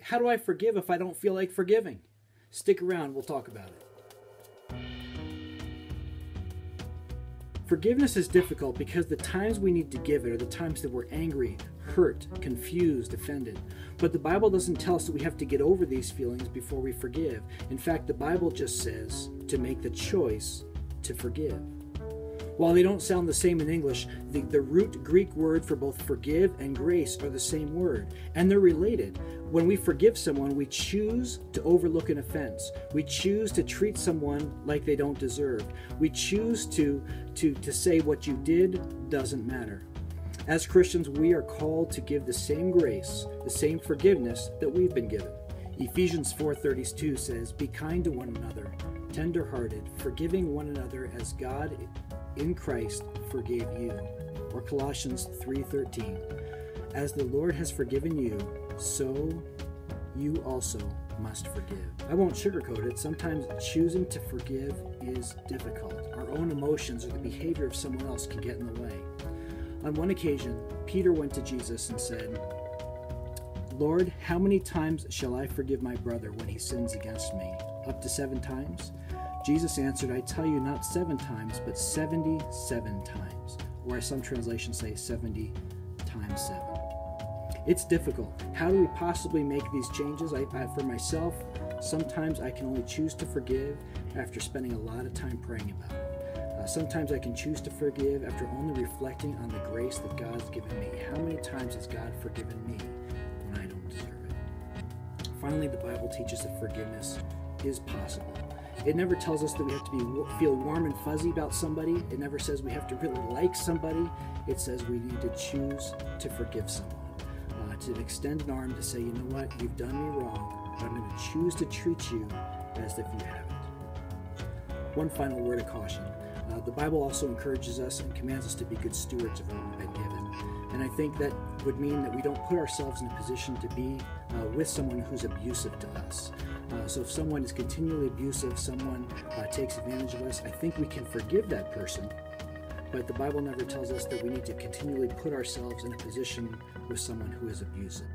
how do I forgive if I don't feel like forgiving? Stick around, we'll talk about it. Forgiveness is difficult because the times we need to give it are the times that we're angry, hurt, confused, offended. But the Bible doesn't tell us that we have to get over these feelings before we forgive. In fact, the Bible just says to make the choice to forgive. While they don't sound the same in English, the root Greek word for both forgive and grace are the same word, and they're related. When we forgive someone, we choose to overlook an offense. We choose to treat someone like they don't deserve. We choose to say what you did doesn't matter. As Christians, we are called to give the same grace, the same forgiveness that we've been given. Ephesians 4:32 says, "Be kind to one another, tender-hearted, forgiving one another as God in Christ forgave you." Or Colossians 3:13, "As the Lord has forgiven you, so you also must forgive." I won't sugarcoat it. Sometimes choosing to forgive is difficult. Our own emotions or the behavior of someone else can get in the way. On one occasion, Peter went to Jesus and said, "Lord, how many times shall I forgive my brother when he sins against me? Up to 7 times?" Jesus answered, "I tell you, not 7 times, but 77 times." Or as some translations say, 70 times 7. It's difficult. How do we possibly make these changes? For myself, sometimes I can only choose to forgive after spending a lot of time praying about it. Sometimes I can choose to forgive after only reflecting on the grace that God's given me. How many times has God forgiven me when I don't deserve it? Finally, the Bible teaches that forgiveness is possible. It never tells us that we have to feel warm and fuzzy about somebody. It never says we have to really like somebody. It says we need to choose to forgive someone, to extend an arm to say, you know what, you've done me wrong, but I'm going to choose to treat you as if you haven't. One final word of caution. The Bible also encourages us and commands us to be good stewards of what we've been given. And I think that would mean that we don't put ourselves in a position to be with someone who's abusive to us. So if someone is continually abusive, someone takes advantage of us, I think we can forgive that person. But the Bible never tells us that we need to continually put ourselves in a position with someone who is abusive.